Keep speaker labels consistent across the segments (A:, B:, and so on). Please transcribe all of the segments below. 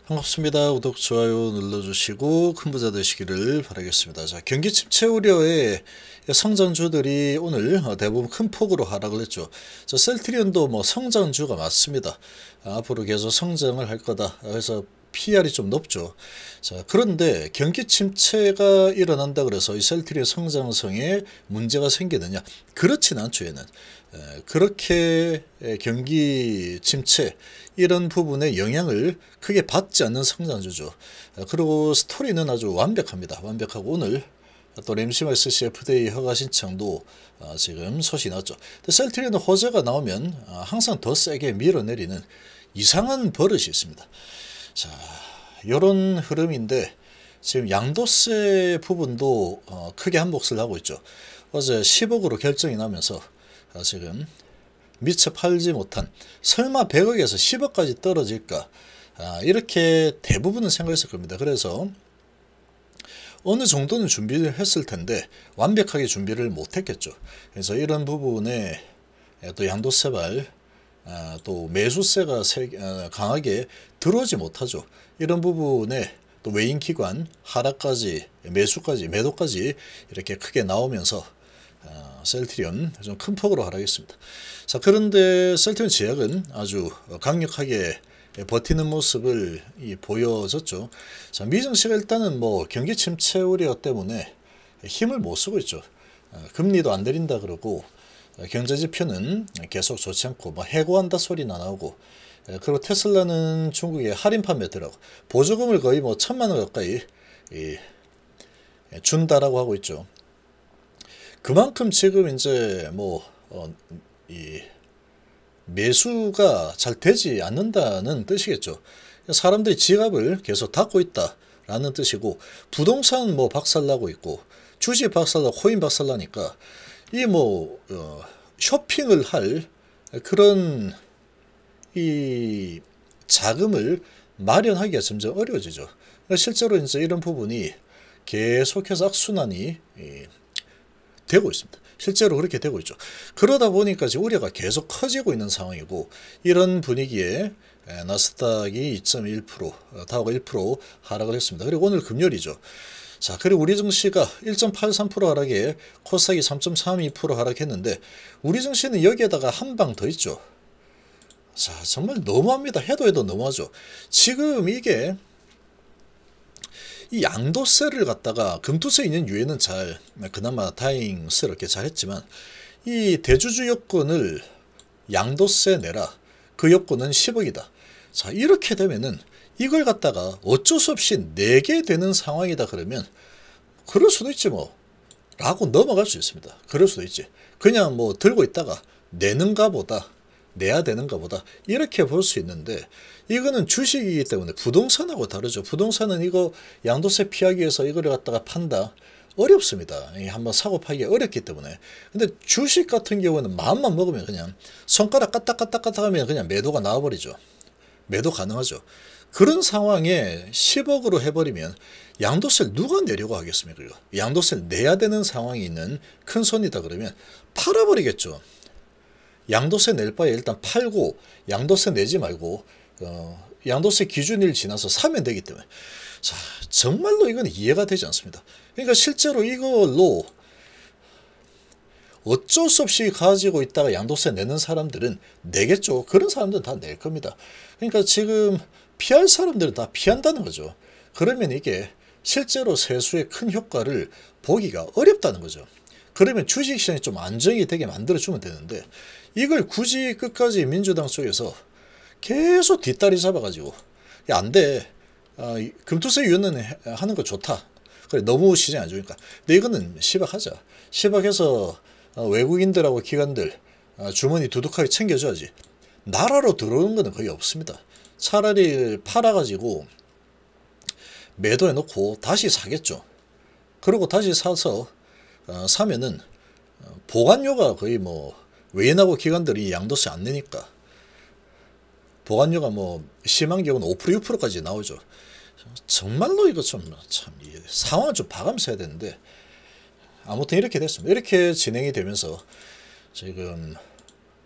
A: 반갑습니다. 구독, 좋아요 눌러주시고 큰 부자 되시기를 바라겠습니다. 자, 경기 침체 우려의 성장주들이 오늘 대부분 큰 폭으로 하락을 했죠. 자, 셀트리온도 뭐 성장주가 맞습니다. 앞으로 계속 성장을 할 거다. 그래서 PR이 좀 높죠. 자, 그런데 경기 침체가 일어난다 그래서 이 셀트리온 성장성에 문제가 생기느냐? 그렇진 않죠, 얘는. 그렇게 경기 침체 이런 부분에 영향을 크게 받지 않는 성장주죠. 그리고 스토리는 아주 완벽합니다. 완벽하고 오늘 또 램시맥스 CFDA 허가 신청도 지금 소식이 나왔죠. 셀트리온은 호재가 나오면 항상 더 세게 밀어내리는 이상한 버릇이 있습니다. 자, 이런 흐름인데 지금 양도세 부분도 크게 한몫을 하고 있죠. 어제 10억으로 결정이 나면서 지금 미처 팔지 못한, 설마 100억에서 10억까지 떨어질까, 이렇게 대부분은 생각했을 겁니다. 그래서 어느 정도는 준비를 했을 텐데 완벽하게 준비를 못했겠죠. 그래서 이런 부분에 또 양도세발, 또 매수세가 강하게 들어오지 못하죠. 이런 부분에 또 외인기관 하락까지, 매도까지 이렇게 크게 나오면서 셀트리온 좀 큰 폭으로 하락했습니다. 자, 그런데 셀트리온 제약은 아주 강력하게 버티는 모습을 보여줬죠. 자, 미증시가 일단은 뭐 경기 침체 우려 때문에 힘을 못 쓰고 있죠. 금리도 안 내린다 그러고 경제 지표는 계속 좋지 않고 뭐 해고한다 소리나 나오고, 그리고 테슬라는 중국에 할인 판매더라고 보조금을 거의 뭐 1,000만 원 가까이 준다라고 하고 있죠. 그만큼 지금 이제 뭐 이 매수가 잘 되지 않는다는 뜻이겠죠. 사람들이 지갑을 계속 닫고 있다라는 뜻이고, 부동산 뭐 박살나고 있고 주식 박살나고 코인 박살나니까 이 뭐 쇼핑을 할 그런 이 자금을 마련하기가 점점 어려워지죠. 실제로 이제 이런 부분이 계속해서 악순환이 되고 있습니다. 실제로 그렇게 되고 있죠. 그러다 보니까 지금 우려가 계속 커지고 있는 상황이고, 이런 분위기에 나스닥이 2.1%, 다우가 1% 하락을 했습니다. 그리고 오늘 금요일이죠. 자, 그리고 우리 증시가 1.83% 하락에 코스닥이 3.32% 하락했는데, 우리 증시는 여기에다가 한 방 더 있죠. 자, 정말 너무합니다. 해도 너무하죠. 지금 이게 이 양도세를 갖다가 금투세 있는 유예는 잘 그나마 다행스럽게 잘 했지만, 이 대주주 요건을 양도세 내라, 그 요건은 10억이다. 자, 이렇게 되면은 이걸 갖다가 어쩔 수 없이 내게 되는 상황이다 그러면 그럴 수도 있지 뭐 라고 넘어갈 수 있습니다. 그럴 수도 있지. 그냥 뭐 들고 있다가 내야 되는가 보다 이렇게 볼 수 있는데, 이거는 주식이기 때문에 부동산하고 다르죠. 부동산은 이거 양도세 피하기 위해서 이거를 갖다가 판다 어렵습니다. 한번 사고 파기 어렵기 때문에. 근데 주식 같은 경우는 마음만 먹으면 그냥 손가락 까딱까딱 하면 그냥 매도가 나와버리죠. 매도 가능하죠. 그런 상황에 10억으로 해버리면 양도세를 누가 내려고 하겠습니까? 양도세를 내야 되는 상황이 있는 큰 손이다 그러면 팔아버리겠죠. 양도세 낼 바에 일단 팔고 양도세 내지 말고 양도세 기준일 지나서 사면 되기 때문에, 자, 정말로 이건 이해가 되지 않습니다. 그러니까 실제로 이걸로 어쩔 수 없이 가지고 있다가 양도세 내는 사람들은 내겠죠. 그런 사람들은 다 낼 겁니다. 그러니까 지금 피할 사람들은 다 피한다는 거죠. 그러면 이게 실제로 세수의 큰 효과를 보기가 어렵다는 거죠. 그러면 주식시장이 좀 안정이 되게 만들어주면 되는데, 이걸 굳이 끝까지 민주당 쪽에서 계속 뒷다리 잡아가지고 야, 안 돼. 금투세 유연은 하는 거 좋다. 그래, 너무 시장이 안 좋으니까. 근데 이거는 시박하자. 시박해서 외국인들하고 기관들 주머니 두둑하게 챙겨줘야지. 나라로 들어오는 거는 거의 없습니다. 차라리 팔아가지고 매도해놓고 다시 사겠죠. 그리고 다시 사서 사면은 보관료가 거의 뭐 외인하고 기관들이 양도세 안 내니까 보관료가 뭐 심한 경우는 5% 6%까지 나오죠. 정말로 이거 참 상황을 좀 봐가면서 해야 되는데, 아무튼 이렇게 됐습니다. 이렇게 진행이 되면서 지금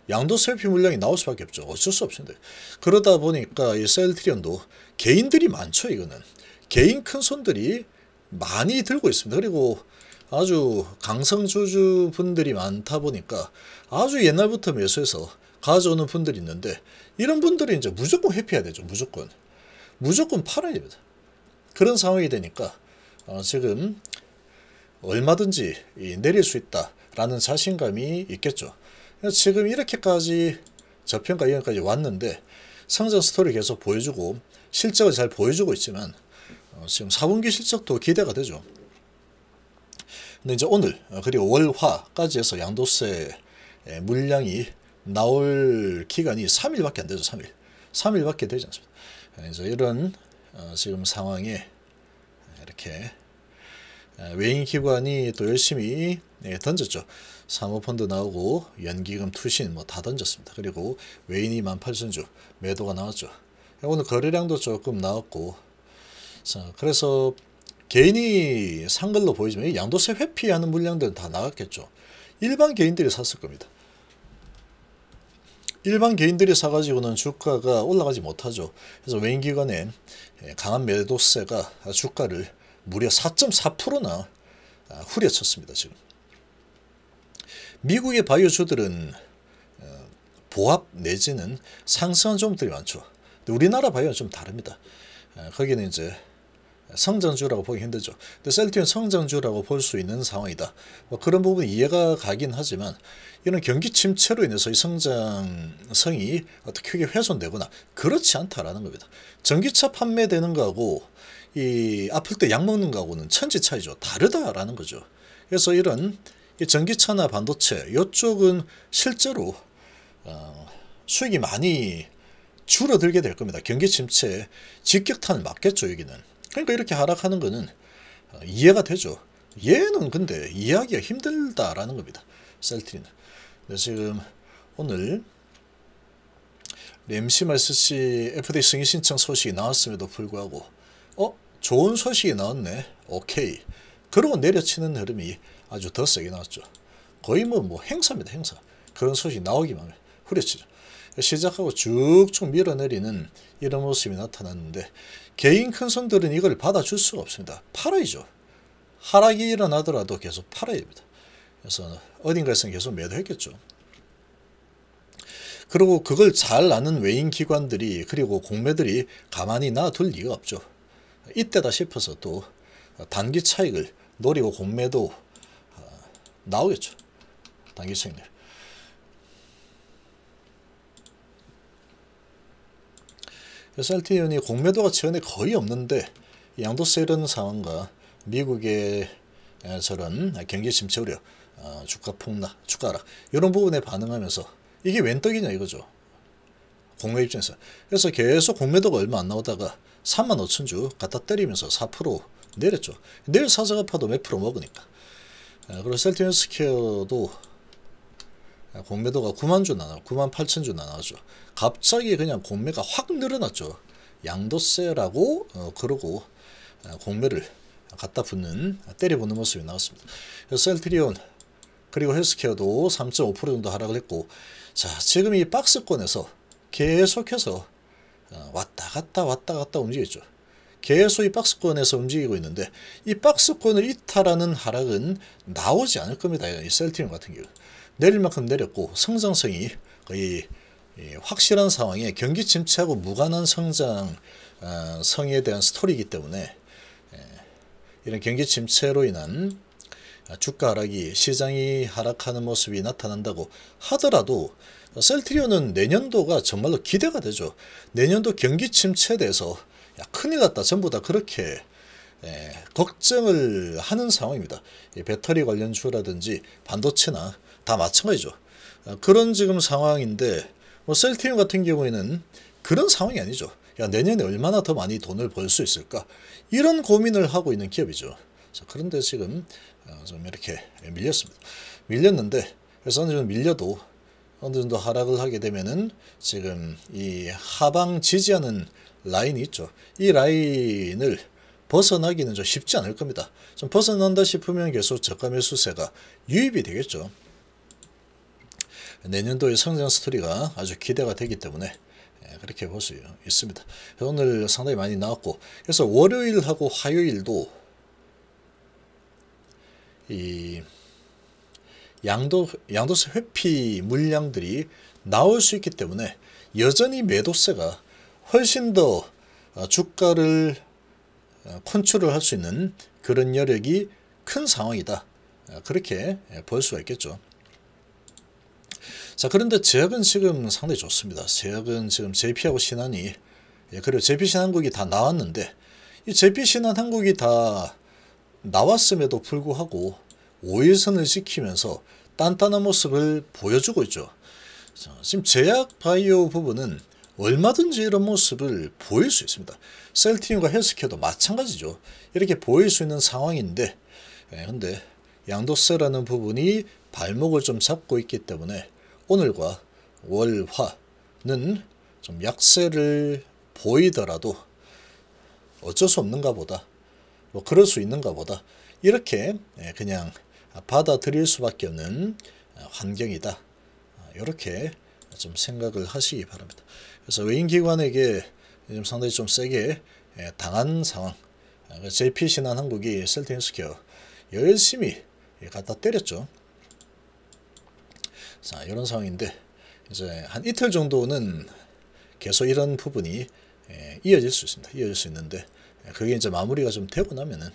A: 양도세 회피 물량이 나올 수밖에 없죠. 어쩔 수 없습니다. 그러다 보니까 이 셀트리온도 개인들이 많죠. 이거는 개인 큰 손들이 많이 들고 있습니다. 그리고 아주 강성주주 분들이 많다 보니까 아주 옛날부터 매수해서 가져오는 분들이 있는데, 이런 분들이 이제 무조건 회피해야 되죠. 무조건 팔아야 됩니다. 그런 상황이 되니까 지금 얼마든지 내릴 수 있다라는 자신감이 있겠죠. 지금 이렇게까지 저평가 이전까지 왔는데 성장 스토리 계속 보여주고 실적을 잘 보여주고 있지만 지금 4분기 실적도 기대가 되죠. 근데 이제 오늘 그리고 월화까지 해서 양도세 물량이 나올 기간이 3일밖에 안 되죠. 3일밖에 되지 않습니다. 이제 이런 지금 상황에 이렇게 외인 기관이 또 열심히 던졌죠. 사모펀드 나오고 연기금 투신 뭐 다 던졌습니다. 그리고 외인이 18,000주 매도가 나왔죠. 오늘 거래량도 조금 나왔고, 자, 그래서 개인이 산 걸로 보이지만 양도세 회피하는 물량들은 다 나갔겠죠. 일반 개인들이 샀을 겁니다. 일반 개인들이 사가지고는 주가가 올라가지 못하죠. 그래서 외인기관의 강한 매도세가 주가를 무려 4.4%나 후려쳤습니다. 지금 미국의 바이오주들은 보합 내지는 상승한 종목들이 많죠. 근데 우리나라 바이오는 좀 다릅니다. 거기는 이제 성장주라고 보기 힘들죠. 근데 셀트리온 성장주라고 볼 수 있는 상황이다. 뭐 그런 부분이 이해가 가긴 하지만 이런 경기 침체로 인해서 이 성장성이 어떻게 크게 훼손되거나 그렇지 않다라는 겁니다. 전기차 판매되는 거하고 이 아플 때 약 먹는 거하고는 천지 차이죠. 다르다라는 거죠. 그래서 이런 이 전기차나 반도체 이쪽은 실제로 수익이 많이 줄어들게 될 겁니다. 경기 침체 직격탄을 맞겠죠. 여기는. 그러니까 이렇게 하락하는 거는 이해가 되죠. 얘는 근데 이해하기가 힘들다라는 겁니다. 셀트리는. 지금 오늘 램시마스씨 FDA 승인 신청 소식이 나왔음에도 불구하고 좋은 소식이 나왔네. 오케이. 그러고 내려치는 흐름이 아주 더 세게 나왔죠. 거의 뭐 행사입니다. 행사. 그런 소식이 나오기만 하면 후려치죠. 시작하고 쭉쭉 밀어내리는 이런 모습이 나타났는데 개인 큰 손들은 이걸 받아줄 수가 없습니다. 팔아야죠. 하락이 일어나더라도 계속 팔아야 됩니다. 그래서 어딘가에서는 계속 매도했겠죠. 그리고 그걸 잘 아는 외인 기관들이 그리고 공매들이 가만히 놔둘 리가 없죠. 이때다 싶어서 또 단기 차익을 노리고 공매도 나오겠죠. 단기 차익. 셀트리온이 공매도가 최근에 거의 없는데 양도세 이런 상황과 미국의 저런 경기 침체 우려, 주가 폭락, 주가 하락 이런 부분에 반응하면서 이게 웬 떡이냐 이거죠. 공매 입장에서. 그래서 계속 공매도가 얼마 안 나오다가 35,000주 갖다 때리면서 4% 내렸죠. 내일 사서 갚아도 몇 프로 먹으니까. 그리고 셀트리온 스퀘어도 공매도가 9만 나와, 98,000주 나왔죠. 갑자기 그냥 공매가 확 늘어났죠. 양도세라고 그러고 공매를 갖다 붙는 때려붙는 모습이 나왔습니다. 그래서 셀트리온 그리고 헬스케어도 3.5% 정도 하락을 했고, 자 지금 이 박스권에서 계속해서 왔다 갔다 움직이죠. 계속 이 박스권에서 움직이고 있는데 이 박스권을 이탈하는 하락은 나오지 않을 겁니다. 이 셀트리온 같은 경우 내릴 만큼 내렸고 성장성이 거의 확실한 상황에 경기 침체하고 무관한 성장성에 대한 스토리이기 때문에 이런 경기 침체로 인한 주가 하락이 시장이 하락하는 모습이 나타난다고 하더라도 셀트리온은 내년도가 정말로 기대가 되죠. 내년도 경기 침체에 대해서 야, 큰일 났다 전부 다 그렇게 걱정을 하는 상황입니다. 배터리 관련주라든지 반도체나 다 마찬가지죠. 그런 지금 상황인데 뭐 셀트리온 같은 경우에는 그런 상황이 아니죠. 야, 내년에 얼마나 더 많이 돈을 벌 수 있을까 이런 고민을 하고 있는 기업이죠. 자, 그런데 지금 좀 이렇게 밀렸습니다. 밀렸는데 그래서 어느 정도 밀려도 어느 정도 하락을 하게 되면은 지금 이 하방 지지하는 라인이 있죠. 이 라인을 벗어나기는 좀 쉽지 않을 겁니다. 좀 벗어난다 싶으면 계속 저가 매수세가 유입이 되겠죠. 내년도의 성장 스토리가 아주 기대가 되기 때문에 그렇게 볼 수 있습니다. 오늘 상당히 많이 나왔고, 그래서 월요일하고 화요일도 이 양도세 회피 물량들이 나올 수 있기 때문에 여전히 매도세가 훨씬 더 주가를 컨트롤 할 수 있는 그런 여력이 큰 상황이다. 그렇게 볼 수가 있겠죠. 자, 그런데 제약은 지금 상당히 좋습니다. 제약은 지금 JP하고 신한이, 그리고 JP 신한국이 다 나왔는데, 이 JP 신한한국이 다 나왔음에도 불구하고 5일선을 지키면서 단단한 모습을 보여주고 있죠. 자, 지금 제약 바이오 부분은 얼마든지 이런 모습을 보일 수 있습니다. 셀트리온과 헬스케어도 마찬가지죠. 이렇게 보일 수 있는 상황인데, 근데 양도세라는 부분이 발목을 좀 잡고 있기 때문에 오늘과 월화는 좀 약세를 보이더라도 어쩔 수 없는가 보다, 뭐 그럴 수 있는가 보다, 이렇게 그냥 받아들일 수밖에 없는 환경이다. 이렇게 좀 생각을 하시기 바랍니다. 그래서 외인기관에게 지금 상당히 좀 세게 당한 상황, JP 신한한국이 셀트리온 헬스케어 열심히 갖다 때렸죠. 자, 이런 상황인데 이제 한 이틀 정도는 계속 이런 부분이 이어질 수 있습니다. 이어질 수 있는데, 그게 이제 마무리가 좀 되고 나면은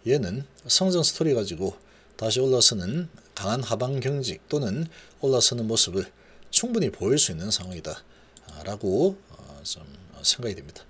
A: 얘는 성장 스토리 가지고 다시 올라서는 강한 하방 경직 또는 올라서는 모습을 충분히 보일 수 있는 상황이다 라고 좀 생각이 됩니다.